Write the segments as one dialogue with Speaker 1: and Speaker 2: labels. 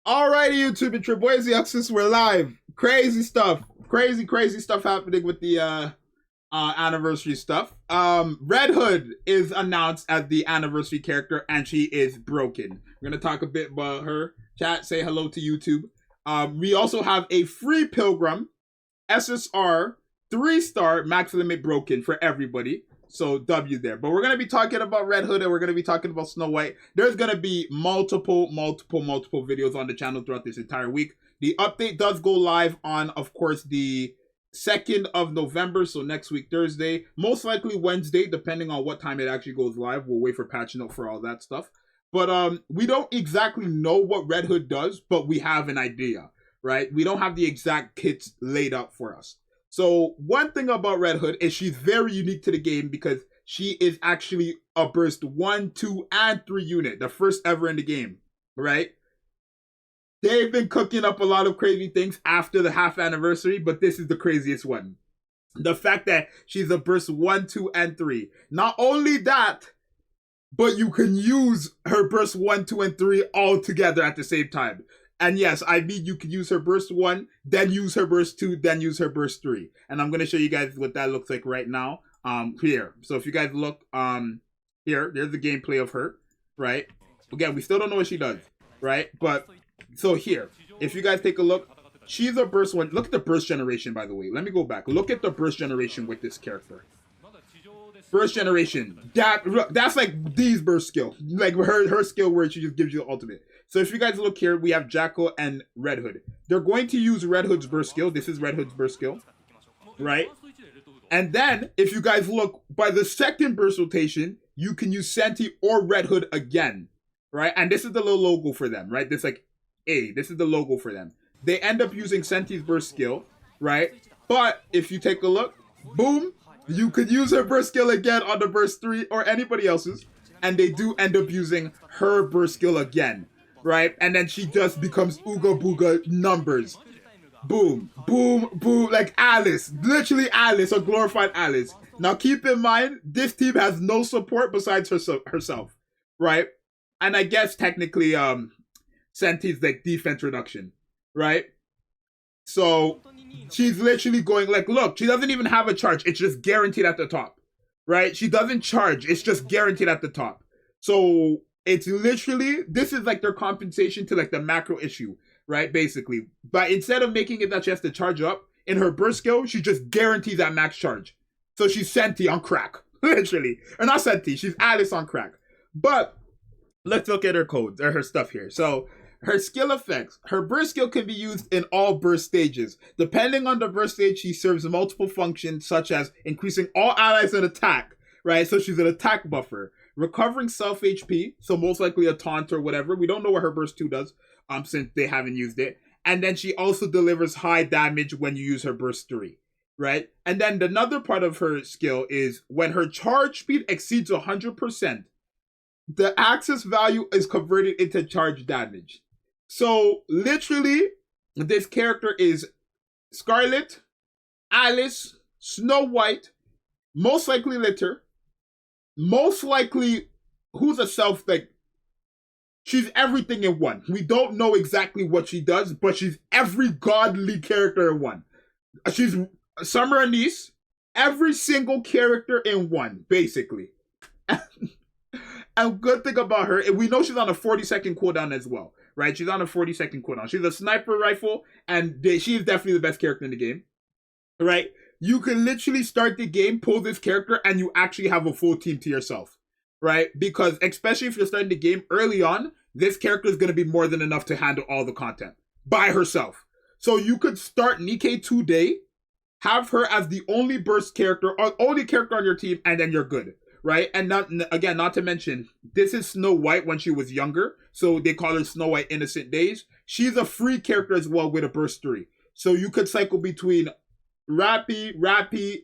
Speaker 1: Alrighty, YouTube, it's your boy Zxous. We're live. Crazy stuff. Crazy stuff happening with the anniversary stuff. Red Hood is announced as the anniversary character, and she is broken. We're gonna talk a bit about her. Chat, say hello to YouTube. We also have a free Pilgrim SSR 3-star max limit broken for everybody. So W there. But we're going to be talking about Red Hood and we're going to be talking about Snow White. There's going to be multiple videos on the channel throughout this entire week. The update does go live on, of course, the 2nd of November. So next week, Thursday. Most likely Wednesday, depending on what time it actually goes live. We'll wait for patch note for all that stuff. But we don't exactly know what Red Hood does, but we have an idea, right? We don't have the exact kits laid out for us. So one thing about Red Hood is she's very unique to the game because she is actually a burst 1, 2, and 3 unit. The first ever in the game, right? They've been cooking up a lot of crazy things after the half anniversary, but this is the craziest one. The fact that she's a burst 1, 2, and 3. Not only that, but you can use her burst 1, 2, and 3 all together at the same time. And yes, I mean you can use her burst 1, then use her burst 2, then use her burst 3. And I'm going to show you guys what that looks like right now. Here. So if you guys look, there's the gameplay of her, right? Again, we still don't know what she does, right? But, so here, if you guys take a look, she's a burst 1. Look at the burst generation, by the way. Let me go back. Look at the burst generation with this character. Burst generation. That's like D's burst skill. Like her skill where she just gives you the ultimate. So if you guys look here, we have Jackal and Red Hood. They're going to use Red Hood's burst skill. This is Red Hood's burst skill, right? And then, if you guys look, by the second burst rotation, you can use Senti or Red Hood again, right? And this is the little logo for them, right? This like this is the logo for them. They end up using Senti's burst skill, right? But if you take a look, boom, you could use her burst skill again on the burst 3 or anybody else's. And they do end up using her burst skill again. Right? And then she just becomes Ooga Booga numbers. Boom, boom, boom. Like Alice. Literally Alice, a glorified Alice. Now keep in mind, this team has no support besides herself. Right? And I guess technically, Senti's like defense reduction. Right? So, she's literally going like, look, she doesn't even have a charge. It's just guaranteed at the top. Right? She doesn't charge. It's just guaranteed at the top. So, it's literally, this is like their compensation to like the macro issue, right? Basically. But instead of making it that she has to charge up, in her burst skill, she just guarantees that max charge. So she's Senti on crack. Literally. Or not Senti, she's Alice on crack. But let's look at her codes, or her stuff here. So her skill effects. Her burst skill can be used in all burst stages. Depending on the burst stage, she serves multiple functions, such as increasing all allies in attack, right? So she's an attack buffer. Recovering self HP, so most likely a taunt or whatever. We don't know what her burst 2 does, since they haven't used it. And then she also delivers high damage when you use her burst 3, right? And then another part of her skill is when her charge speed exceeds 100%, the access value is converted into charge damage. So literally, this character is Scarlet, Alice, Snow White, most likely Litter. Most likely, who's a self, like, she's everything in one. We don't know exactly what she does, but she's every godly character in one. She's Summer Anise, every single character in one, basically. And good thing about her, we know she's on a 40-second cooldown as well, right? She's on a 40-second cooldown. She's a sniper rifle, and she is definitely the best character in the game, right? You can literally start the game, pull this character, and you actually have a full team to yourself, right? Because especially if you're starting the game early on, this character is going to be more than enough to handle all the content by herself. So you could start Nikke today, have her as the only burst character, or only character on your team, and then you're good, right? And not to mention, this is Snow White when she was younger, so they call her Snow White Innocent Days. She's a free character as well with a burst 3. So you could cycle between Rappy,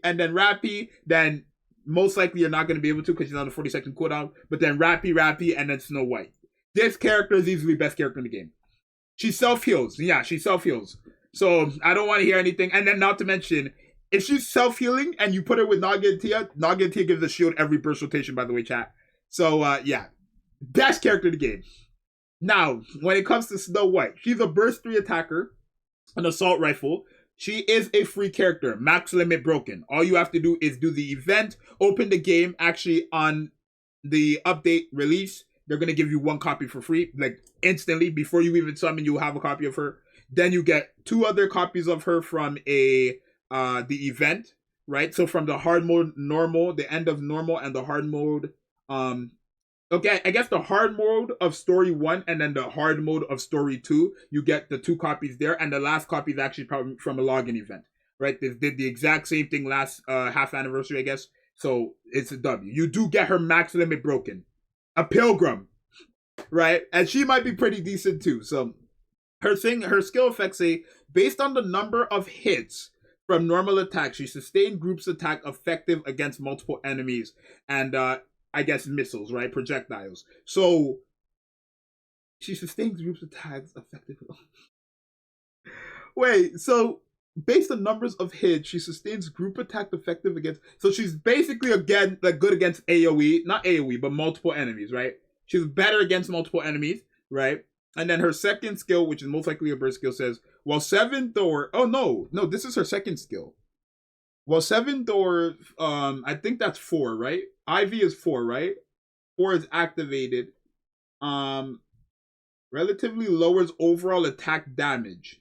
Speaker 1: and then Rappy, then most likely you're not going to be able to because she's on a 40-second cooldown, but then Rappy, and then Snow White. This character is easily the best character in the game. She self-heals. Yeah, she self-heals. So I don't want to hear anything. And then not to mention, if she's self-healing and you put her with Naga and Tia gives a shield every burst rotation, by the way, chat. So, yeah. Best character in the game. Now, when it comes to Snow White, she's a burst 3 attacker, an assault rifle. She is a free character, max limit broken. All you have to do is do the event, open the game. Actually, on the update release, they're going to give you 1 copy for free, like instantly. Before you even summon, you have a copy of her. Then you get 2 other copies of her from the event, right? So from the hard mode normal, the end of normal, and the hard mode, okay, I guess the hard mode of story 1 and then the hard mode of story 2, you get the 2 copies there, and the last copy is actually probably from a login event, right? They did the exact same thing last half anniversary, I guess. So it's a W. You do get her max limit broken, a pilgrim, right? And she might be pretty decent too. So her skill effects say, based on the number of hits from normal attack, she sustained groups attack effective against multiple enemies and I guess missiles, right? Projectiles. So she sustains groups attacks effectively. Wait, so based on numbers of hits, she sustains group attack effective against. So she's basically again like good against AoE, not AoE, but multiple enemies, right? She's better against multiple enemies, right? And then her second skill, which is most likely a burst skill, says while 7 door. Oh no, this is her second skill. Well, 7 door, I think that's 4, right? IV is 4, right? 4 is activated. Relatively lowers overall attack damage.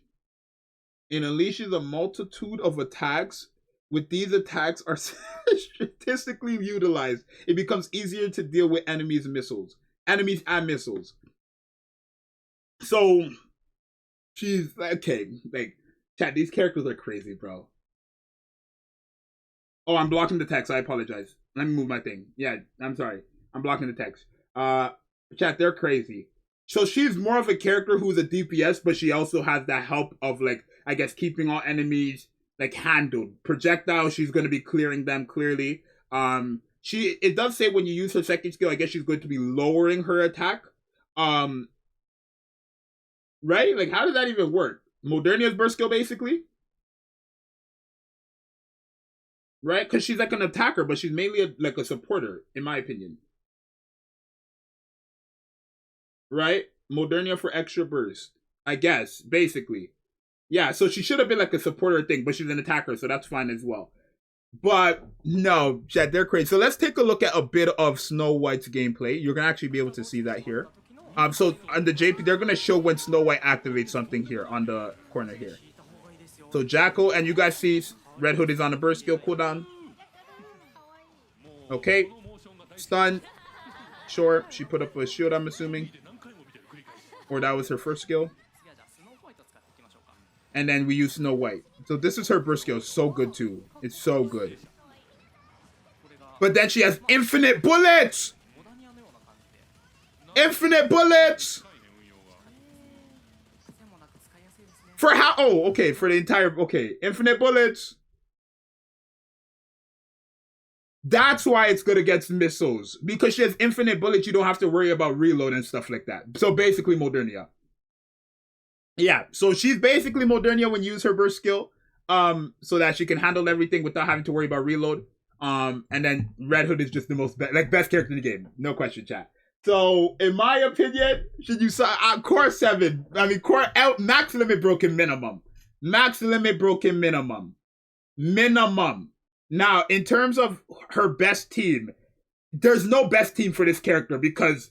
Speaker 1: It unleashes a multitude of attacks. With these attacks are statistically utilized, it becomes easier to deal with enemies and missiles. So, she's, okay, like, chat, these characters are crazy, bro. Oh, I'm blocking the text. I apologize. Let me move my thing. Yeah, I'm sorry. I'm blocking the text. Chat, they're crazy. So she's more of a character who's a DPS, but she also has that help of, like, I guess, keeping all enemies, like, handled. Projectiles, she's going to be clearing them clearly. It does say when you use her second skill, I guess she's going to be lowering her attack. Right? Like, how does that even work? Modernia's burst skill, basically? Right? Because she's like an attacker, but she's mainly like a supporter, in my opinion. Right? Modernia for extra burst. I guess, basically. Yeah, so she should have been like a supporter thing, but she's an attacker, so that's fine as well. But, no, chat, they're crazy. So let's take a look at a bit of Snow White's gameplay. You're going to actually be able to see that here. So on the JP, they're going to show when Snow White activates something here on the corner here. So Jackal, and you guys see Red Hood is on the burst skill cooldown. Okay. Stun. Sure, she put up a shield, I'm assuming. Or that was her first skill. And then we use Snow White. So this is her burst skill. It's so good too. It's so good. But then she has infinite bullets! Infinite bullets! For how? Oh, okay. For the entire... Okay. Infinite bullets. That's why it's good against missiles. Because she has infinite bullets, you don't have to worry about reload and stuff like that. So basically Modernia. Yeah, so she's basically Modernia when you use her burst skill. So that she can handle everything without having to worry about reload. And then Red Hood is just the most best character in the game. No question, chat. So, in my opinion, should you core 7? I mean, core out max limit broken minimum. Max limit broken minimum. Minimum. Now, in terms of her best team, there's no best team for this character because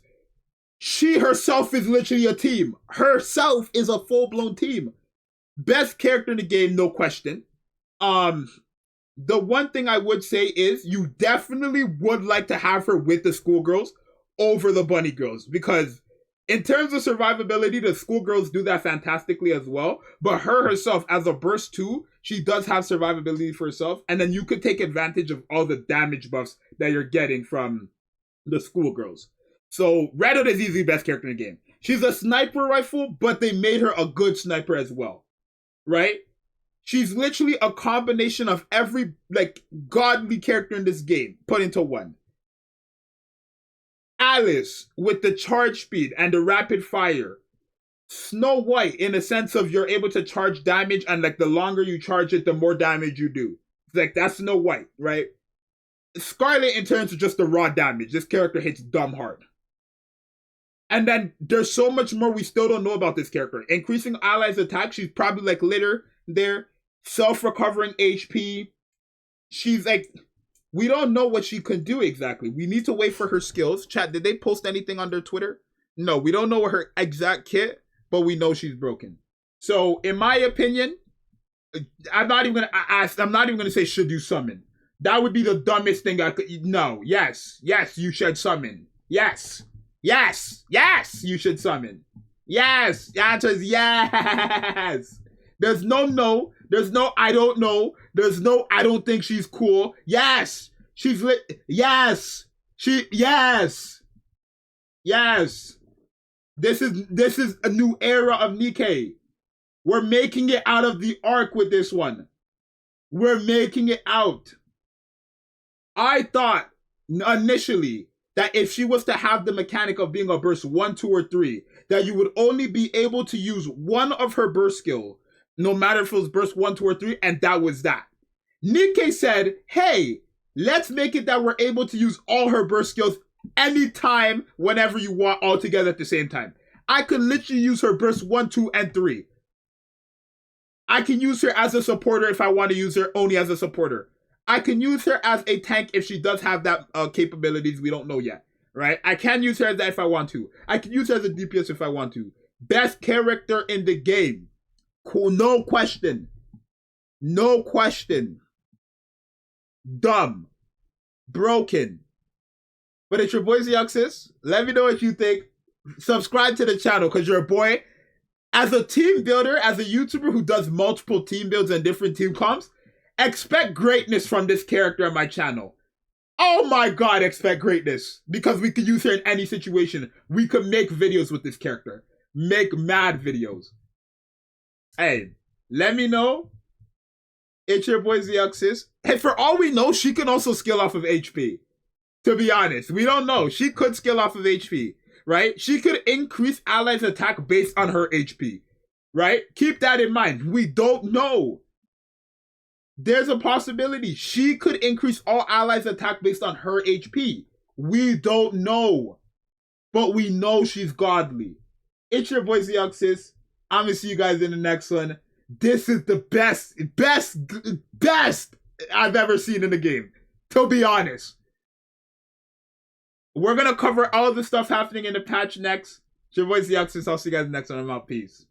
Speaker 1: she herself is literally a team. Herself is a full-blown team. Best character in the game, no question. The one thing I would say is you definitely would like to have her with the schoolgirls over the bunny girls because in terms of survivability, the schoolgirls do that fantastically as well. But her herself, as a burst 2, she does have survivability for herself. And then you could take advantage of all the damage buffs that you're getting from the schoolgirls. So Red Hood is easily the best character in the game. She's a sniper rifle, but they made her a good sniper as well. Right? She's literally a combination of every, like, godly character in this game put into one. Alice with the charge speed and the rapid fire. Snow White in a sense of you're able to charge damage and like the longer you charge it, the more damage you do. Like that's Snow White, right? Scarlet in terms of just the raw damage. This character hits dumb hard. And then there's so much more we still don't know about this character. Increasing allies' attack, she's probably like litter there. Self-recovering HP. She's like, we don't know what she can do exactly. We need to wait for her skills. Chat, did they post anything on their Twitter? No, we don't know her exact kit, but we know she's broken. So, in my opinion, I'm not even gonna say should you summon. That would be the dumbest thing I could. No, yes, you should summon. Yes, you should summon. Yes, the answer is yes. There's no, there's no I don't know, there's no I don't think she's cool. Yes, she's lit. Yes, yes. This is a new era of Nikke. We're making it out of the arc with this one. We're making it out. I thought initially that if she was to have the mechanic of being a burst 1, 2, or 3, that you would only be able to use one of her burst skill, no matter if it was burst 1, 2, or 3, and that was that. Nikke said, hey, let's make it that we're able to use all her burst skills anytime, whenever you want, all together at the same time. I could literally use her burst 1, 2, and 3. I can use her as a supporter if I want to use her only as a supporter. I can use her as a tank if she does have that capabilities we don't know yet, right? I can use her as that if I want to. I can use her as a DPS if I want to. Best character in the game. Cool, no question. No question. Dumb. Broken. But it's your boy Zxous. Let me know what you think. Subscribe to the channel because you're a boy. As a team builder, as a YouTuber who does multiple team builds and different team comps, expect greatness from this character on my channel. Oh my god, expect greatness. Because we could use her in any situation. We could make videos with this character. Make mad videos. Hey, let me know. It's your boy Zxous. Hey, for all we know, she can also skill off of HP. To be honest, we don't know. She could skill off of HP. Right? She could increase allies' attack based on her HP. Right? Keep that in mind. We don't know. There's a possibility. She could increase all allies' attack based on her HP. We don't know. But we know she's godly. It's your boy Zxous. I'm going to see you guys in the next one. This is the best I've ever seen in the game. To be honest. We're going to cover all the stuff happening in the patch next. It's your boy Zxous. I'll see you guys next one. I'm out. Peace.